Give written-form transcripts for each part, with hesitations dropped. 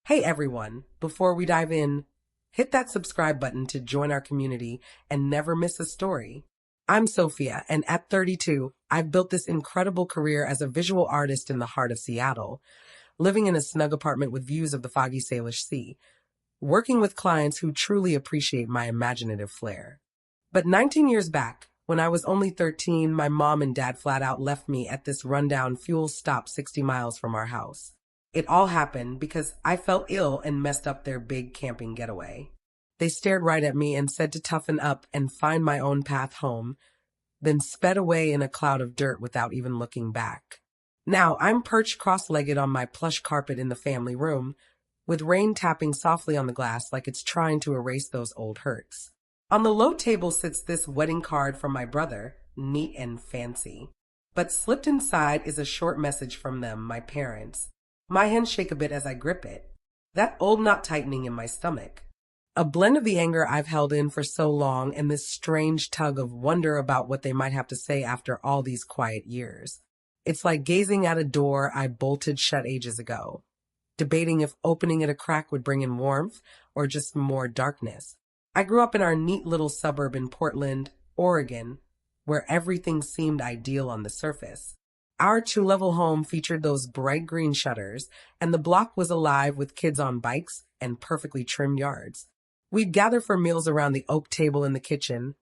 Hey everyone, before we dive in, hit that subscribe button to join our community and never miss a story. I'm Sophia, and at 32, I've built this incredible career as a visual artist in the heart of Seattle, living in a snug apartment with views of the foggy Salish Sea, working with clients who truly appreciate my imaginative flair. But 19 years back, when I was only 13, my mom and dad flat out left me at this rundown fuel stop 60 miles from our house. It all happened because I fell ill and messed up their big camping getaway. They stared right at me and said to toughen up and find my own path home, then sped away in a cloud of dirt without even looking back. Now I'm perched cross-legged on my plush carpet in the family room, with rain tapping softly on the glass like it's trying to erase those old hurts. On the low table sits this wedding card from my brother, neat and fancy. But slipped inside is a short message from them, my parents. My hands shake a bit as I grip it, that old knot tightening in my stomach. A blend of the anger I've held in for so long and this strange tug of wonder about what they might have to say after all these quiet years. It's like gazing at a door I bolted shut ages ago, debating if opening it a crack would bring in warmth or just more darkness. I grew up in our neat little suburb in Portland, Oregon, where everything seemed ideal on the surface. Our two-level home featured those bright green shutters, and the block was alive with kids on bikes and perfectly trimmed yards. We'd gather for meals around the oak table in the kitchen,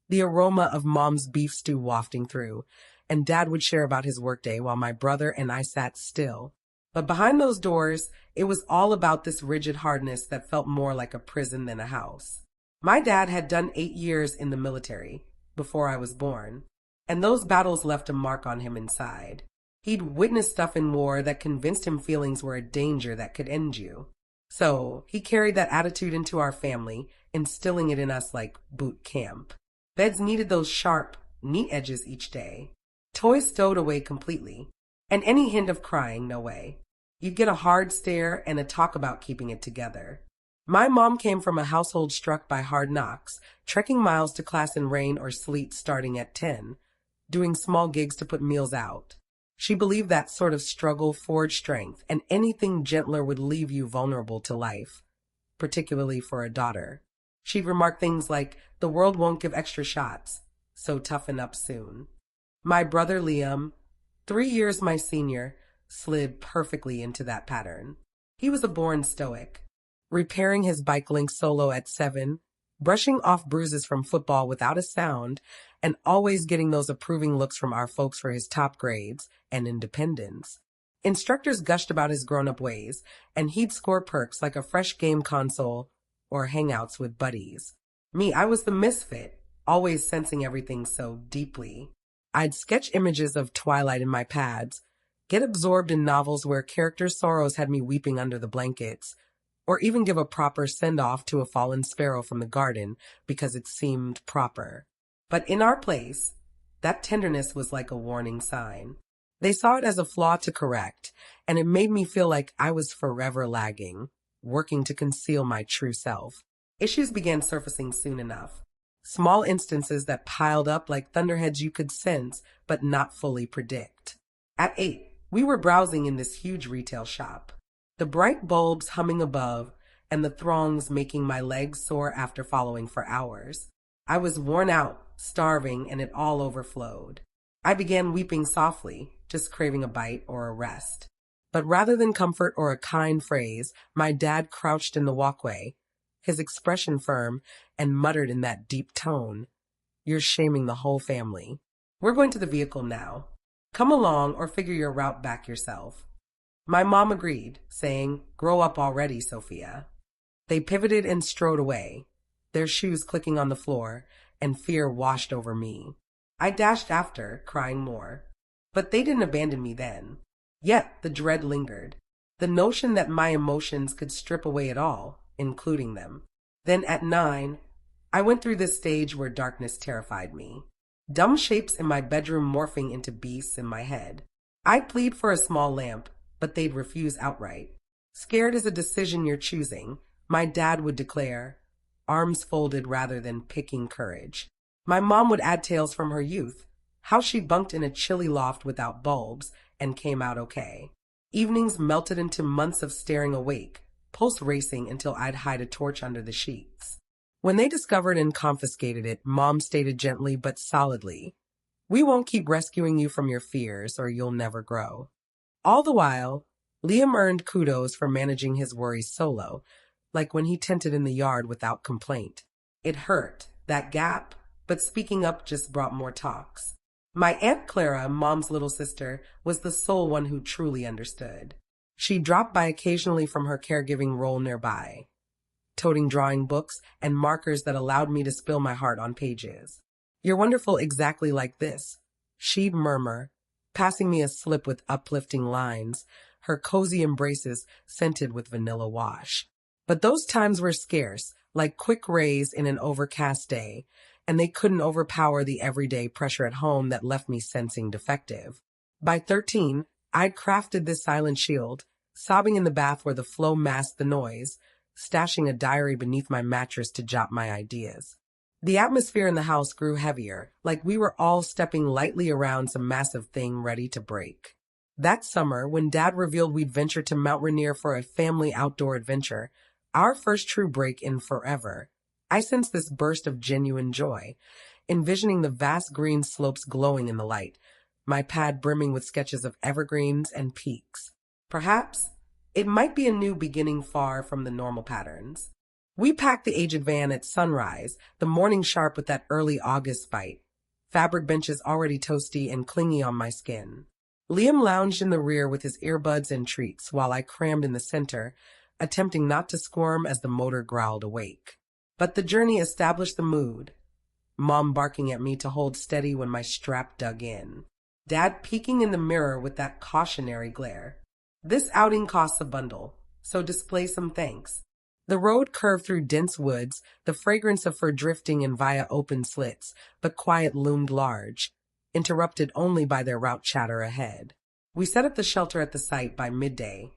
the aroma of Mom's beef stew wafting through, and Dad would share about his workday while my brother and I sat still. But behind those doors, it was all about this rigid hardness that felt more like a prison than a house. My dad had done 8 years in the military before I was born, and those battles left a mark on him inside. He'd witnessed stuff in war that convinced him feelings were a danger that could end you. So he carried that attitude into our family, instilling it in us like boot camp. Beds needed those sharp, neat edges each day. Toys stowed away completely. And any hint of crying, no way. You'd get a hard stare and a talk about keeping it together. My mom came from a household struck by hard knocks, trekking miles to class in rain or sleet starting at 10, doing small gigs to put meals out. She believed that sort of struggle forged strength, and anything gentler would leave you vulnerable to life, particularly for a daughter. She'd remark things like, "The world won't give extra shots, so toughen up soon." My brother Liam, 3 years my senior, slid perfectly into that pattern. He was a born stoic, repairing his bike link solo at 7, brushing off bruises from football without a sound, and always getting those approving looks from our folks for his top grades and independence. Instructors gushed about his grown-up ways, and he'd score perks like a fresh game console or hangouts with buddies. Me, I was the misfit, always sensing everything so deeply. I'd sketch images of Twilight in my pads, get absorbed in novels where characters' sorrows had me weeping under the blankets, or even give a proper send-off to a fallen sparrow from the garden because it seemed proper. But in our place, that tenderness was like a warning sign. They saw it as a flaw to correct, and it made me feel like I was forever lagging, working to conceal my true self. Issues began surfacing soon enough. Small instances that piled up like thunderheads you could sense but not fully predict. At 8, we were browsing in this huge retail shop. The bright bulbs humming above, and the throngs making my legs sore after following for hours. I was worn out, starving, and it all overflowed. I began weeping softly, just craving a bite or a rest. But rather than comfort or a kind phrase, my dad crouched in the walkway, his expression firm, and muttered in that deep tone, "You're shaming the whole family. We're going to the vehicle now. Come along or figure your route back yourself." My mom agreed, saying, "Grow up already, Sophia." They pivoted and strode away, their shoes clicking on the floor, and fear washed over me. I dashed after, crying more. But they didn't abandon me then. Yet the dread lingered, the notion that my emotions could strip away it all, including them. Then at 9, I went through this stage where darkness terrified me. Dumb shapes in my bedroom morphing into beasts in my head. I'd plead for a small lamp, but they'd refuse outright. Scared is a decision you're choosing, my dad would declare, arms folded rather than picking courage. My mom would add tales from her youth, how she bunked in a chilly loft without bulbs and came out okay. Evenings melted into months of staring awake, pulse racing until I'd hide a torch under the sheets. When they discovered and confiscated it, Mom stated gently but solidly, "We won't keep rescuing you from your fears or you'll never grow." All the while, Liam earned kudos for managing his worries solo, like when he tented in the yard without complaint. It hurt, that gap, but speaking up just brought more talks. My Aunt Clara, Mom's little sister, was the sole one who truly understood. She dropped by occasionally from her caregiving role nearby, toting drawing books and markers that allowed me to spill my heart on pages. "You're wonderful exactly like this," she'd murmur, passing me a slip with uplifting lines, her cozy embraces scented with vanilla wash. But those times were scarce, like quick rays in an overcast day, and they couldn't overpower the everyday pressure at home that left me sensing defective. By 13, I'd crafted this silent shield, sobbing in the bath where the flow masked the noise, stashing a diary beneath my mattress to jot my ideas. The atmosphere in the house grew heavier, like we were all stepping lightly around some massive thing ready to break. That summer, when Dad revealed we'd venture to Mount Rainier for a family outdoor adventure, our first true break in forever, I sensed this burst of genuine joy, envisioning the vast green slopes glowing in the light, my pad brimming with sketches of evergreens and peaks. Perhaps it might be a new beginning far from the normal patterns. We packed the aged van at sunrise, the morning sharp with that early August bite, fabric benches already toasty and clingy on my skin. Liam lounged in the rear with his earbuds and treats while I crammed in the center, attempting not to squirm as the motor growled awake. But the journey established the mood, Mom barking at me to hold steady when my strap dug in, Dad peeking in the mirror with that cautionary glare. "This outing costs a bundle, so display some thanks." The road curved through dense woods, the fragrance of fur drifting in via open slits, but quiet loomed large, interrupted only by their route chatter ahead. We set up the shelter at the site by midday,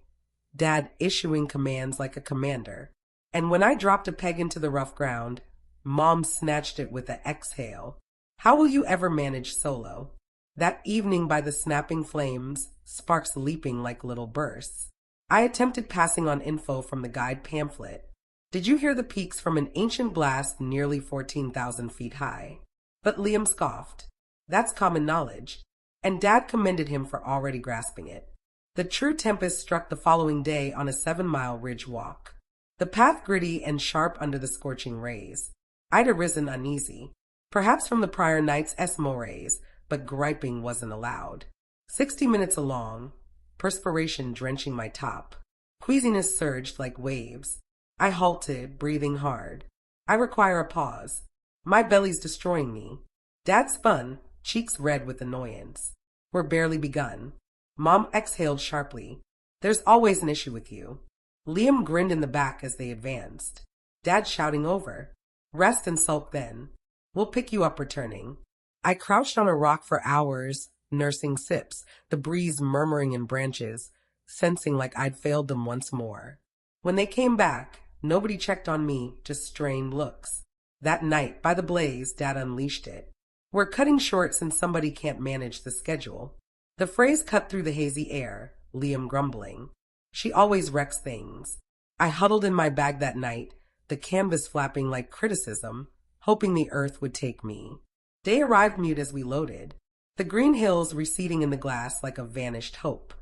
Dad issuing commands like a commander. And when I dropped a peg into the rough ground, Mom snatched it with an exhale. "How will you ever manage solo?" That evening by the snapping flames, sparks leaping like little bursts, I attempted passing on info from the guide pamphlet. "Did you hear the peaks from an ancient blast nearly 14,000 feet high?" But Liam scoffed. "That's common knowledge." And Dad commended him for already grasping it. The true tempest struck the following day on a 7-mile ridge walk. The path gritty and sharp under the scorching rays. I'd arisen uneasy, perhaps from the prior night's Eskimo rays, but griping wasn't allowed. 60 minutes along, perspiration drenching my top. Queasiness surged like waves. I halted, breathing hard. I require a pause. My belly's destroying me. Dad spun, cheeks red with annoyance. "We're barely begun." Mom exhaled sharply. "There's always an issue with you." Liam grinned in the back as they advanced. Dad shouting over, "Rest and sulk then. We'll pick you up returning." I crouched on a rock for hours, nursing sips, the breeze murmuring in branches, sensing like I'd failed them once more. When they came back, nobody checked on me, just strained looks. That night, by the blaze, Dad unleashed it. "We're cutting short since somebody can't manage the schedule." The phrase cut through the hazy air, Liam grumbling. "She always wrecks things." I huddled in my bag that night, the canvas flapping like criticism, hoping the earth would take me. Day arrived mute as we loaded, the green hills receding in the glass like a vanished hope.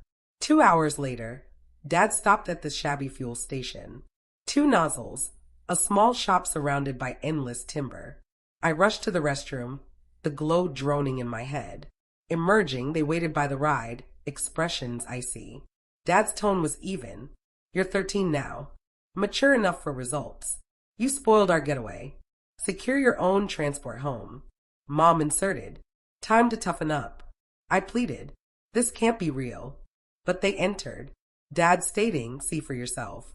2 hours later, Dad stopped at the shabby fuel station. 2 nozzles, a small shop surrounded by endless timber. I rushed to the restroom, the glow droning in my head. Emerging, they waited by the ride, expressions icy. Dad's tone was even. "You're 13 now. Mature enough for results. You spoiled our getaway. Secure your own transport home." Mom inserted, "Time to toughen up." I pleaded, "This can't be real." But they entered, Dad stating, "See for yourself."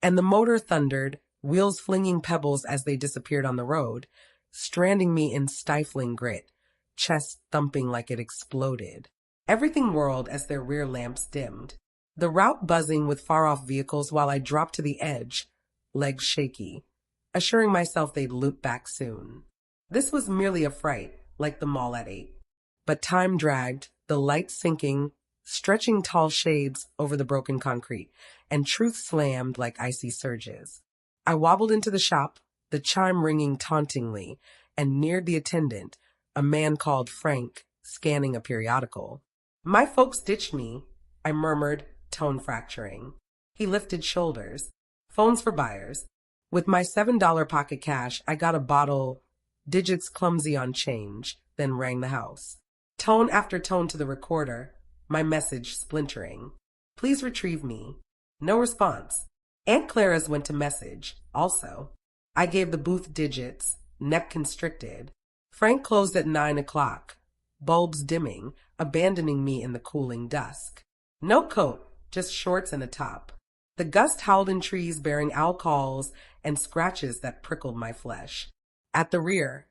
And the motor thundered, wheels flinging pebbles as they disappeared on the road, stranding me in stifling grit, chest thumping like it exploded. Everything whirled as their rear lamps dimmed. The route buzzing with far-off vehicles while I dropped to the edge, legs shaky, assuring myself they'd loop back soon. This was merely a fright, like the mall at 8. But time dragged, the lights sinking, stretching tall shades over the broken concrete, and truth slammed like icy surges. I wobbled into the shop, the chime ringing tauntingly, and neared the attendant, a man called Frank, scanning a periodical. "My folks ditched me," I murmured, tone fracturing. He lifted shoulders. "Phones for buyers." With my $7 pocket cash, I got a bottle, digits clumsy on change, then rang the house. Tone after tone to the recorder, my message splintering. "Please retrieve me." No response. Aunt Clara's went to message, also. I gave the booth digits, neck constricted. Frank closed at 9 o'clock, bulbs dimming, abandoning me in the cooling dusk. No coat, just shorts and a top. The gust howled in trees bearing owl calls and scratches that prickled my flesh. At the rear,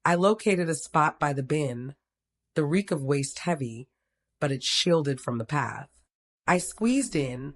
I located a spot by the bin, the reek of waste heavy, but it shielded from the path. I squeezed in,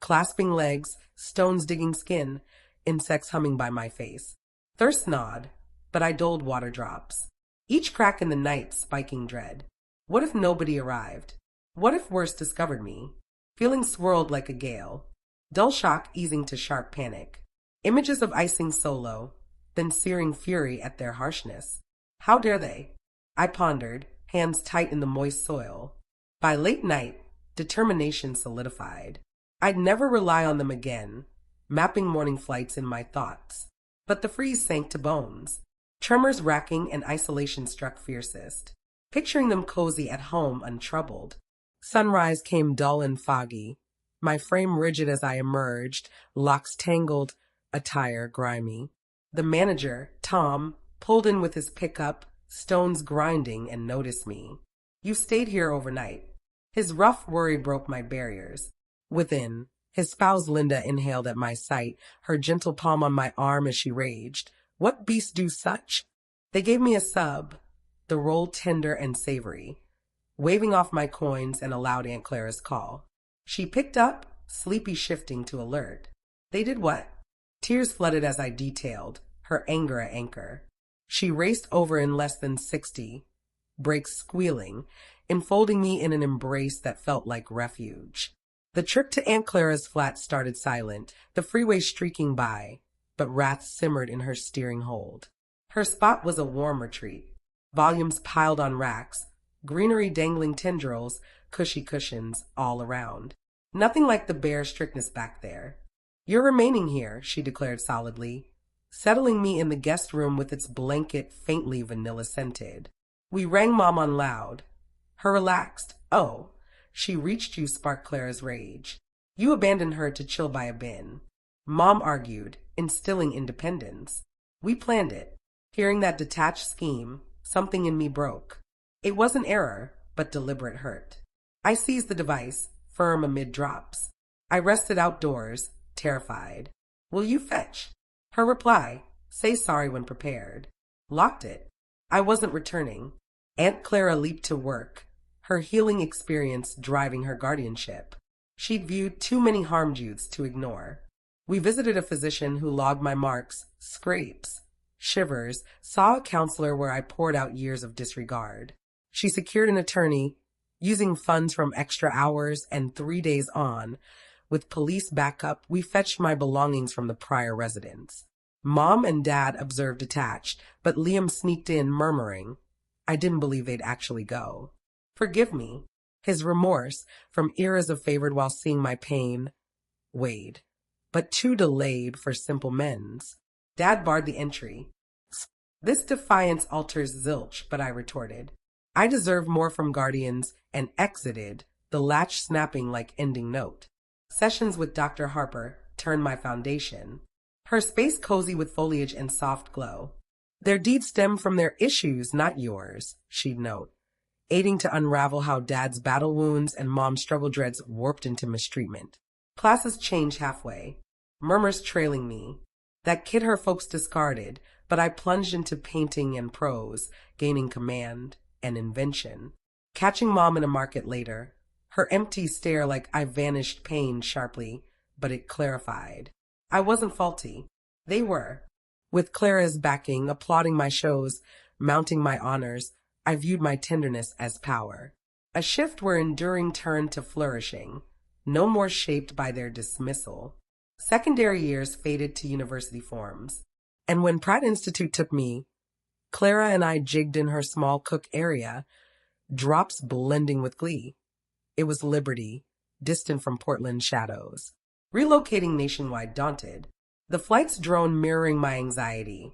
clasping legs, stones digging skin, insects humming by my face. Thirst gnawed, but I doled water drops. Each crack in the night spiking dread. What if nobody arrived? What if worse discovered me? Feelings swirled like a gale. Dull shock easing to sharp panic. Images of icing solo, then searing fury at their harshness. How dare they? I pondered, hands tight in the moist soil. By late night, determination solidified. I'd never rely on them again, mapping morning flights in my thoughts. But the freeze sank to bones. Tremors racking and isolation struck fiercest. Picturing them cozy at home untroubled. Sunrise came dull and foggy, my frame rigid as I emerged, locks tangled, attire grimy. The manager, Tom, pulled in with his pickup, stones grinding, and noticed me. "You stayed here overnight." His rough worry broke my barriers. Within, his spouse Linda inhaled at my sight, her gentle palm on my arm as she raged. "What beasts do such?" They gave me a sub, the roll tender and savory. Waving off my coins and allowed Aunt Clara's call. She picked up, sleepy shifting to alert. They did what? Tears flooded as I detailed, her anger a anchor. She raced over in less than 60, brakes squealing, enfolding me in an embrace that felt like refuge. The trip to Aunt Clara's flat started silent, the freeway streaking by, but wrath simmered in her steering hold. Her spot was a warm retreat. Volumes piled on racks, greenery dangling tendrils, cushy cushions all around. Nothing like the bare strictness back there. "You're remaining here," she declared solidly, settling me in the guest room with its blanket faintly vanilla-scented. We rang Mom on loud. Her relaxed, "Oh," she reached you sparked Clara's rage. "You abandoned her to chill by a bin." Mom argued, instilling independence. "We planned it." Hearing that detached scheme, something in me broke. It wasn't error, but deliberate hurt. I seized the device, firm amid drops. I rested outdoors, terrified. "Will you fetch?" Her reply, "Say sorry when prepared." Locked it. I wasn't returning. Aunt Clara leaped to work, her healing experience driving her guardianship. She'd viewed too many harmed youths to ignore. We visited a physician who logged my marks, scrapes, shivers, saw a counselor where I poured out years of disregard. She secured an attorney, using funds from extra hours and 3 days on. With police backup, we fetched my belongings from the prior residence. Mom and Dad observed detached, but Liam sneaked in, murmuring. I didn't believe they'd actually go. "Forgive me." His remorse, from eras of favored while seeing my pain, weighed, but too delayed for simple mends. Dad barred the entry. This defiance alters zilch, but I retorted. I deserved more from guardians and exited, the latch snapping like ending note. Sessions with Dr. Harper turned my foundation. Her space cozy with foliage and soft glow. "Their deeds stem from their issues, not yours," she'd note, aiding to unravel how Dad's battle wounds and Mom's struggle dreads warped into mistreatment. Classes changed halfway, murmurs trailing me. That kid her folks discarded, but I plunged into painting and prose, gaining command and invention. Catching Mom in a market later, her empty stare like I vanished pain sharply, but it clarified. I wasn't faulty. They were. With Clara's backing, applauding my shows, mounting my honors, I viewed my tenderness as power. A shift where enduring turned to flourishing, no more shaped by their dismissal. Secondary years faded to university forms. And when Pratt Institute took me, Clara and I jigged in her small cook area, drops blending with glee. It was Liberty, distant from Portland's shadows. Relocating nationwide daunted, the flight's drone mirroring my anxiety,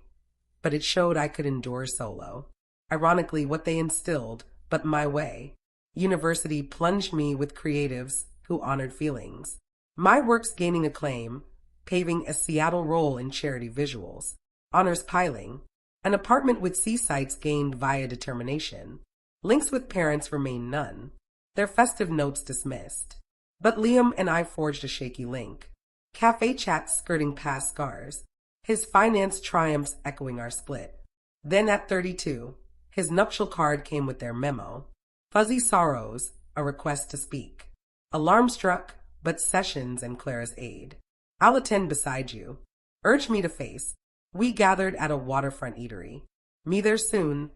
but it showed I could endure solo. Ironically, what they instilled, but my way. University plunged me with creatives who honored feelings. My works gaining acclaim, paving a Seattle role in charity visuals. Honors piling. An apartment with sea sights gained via determination. Links with parents remained none. Their festive notes dismissed. But Liam and I forged a shaky link. Cafe chats skirting past scars. His finance triumphs echoing our split. Then at 32, his nuptial card came with their memo. Fuzzy sorrows, a request to speak. Alarm struck, but Sessions and Clara's aid. I'll attend beside you. Urge me to face. We gathered at a waterfront eatery. Me there soon.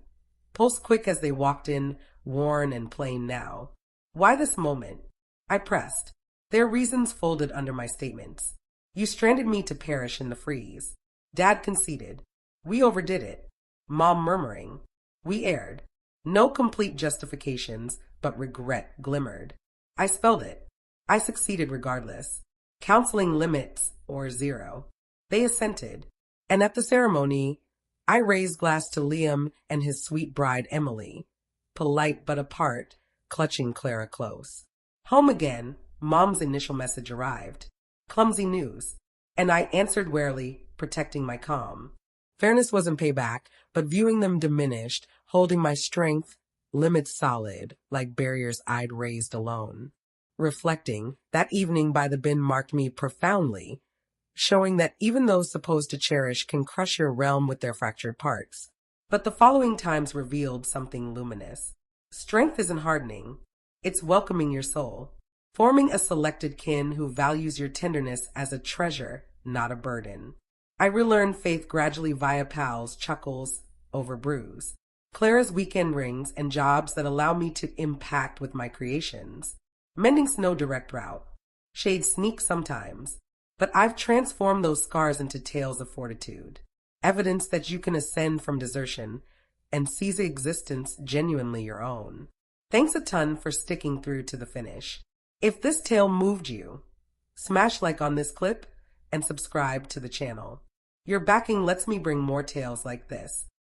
Pulse quick as they walked in, worn and plain now. Why this moment? I pressed. Their reasons folded under my statements. You stranded me to perish in the freeze. Dad conceded. We overdid it. Mom murmuring. We erred. No complete justifications, but regret glimmered. I spelled it. I succeeded regardless. Counseling limits or zero. They assented. And at the ceremony, I raised glass to Liam and his sweet bride Emily, polite but apart, clutching Clara close. Home again, Mom's initial message arrived. Clumsy news. And I answered warily, protecting my calm. Fairness wasn't payback, but viewing them diminished, holding my strength, limits solid, like barriers I'd raised alone. Reflecting, that evening by the bin marked me profoundly, showing that even those supposed to cherish can crush your realm with their fractured parts. But the following times revealed something luminous. Strength isn't hardening. It's welcoming your soul. Forming a selected kin who values your tenderness as a treasure, not a burden. I relearned faith gradually via pals, chuckles, over brews. Clara's weekend rings and jobs that allow me to impact with my creations. Mending's no direct route. Shades sneak sometimes. But I've transformed those scars into tales of fortitude. Evidence that you can ascend from desertion and seize existence genuinely your own. Thanks a ton for sticking through to the finish. If this tale moved you, smash like on this clip and subscribe to the channel. Your backing lets me bring more tales like this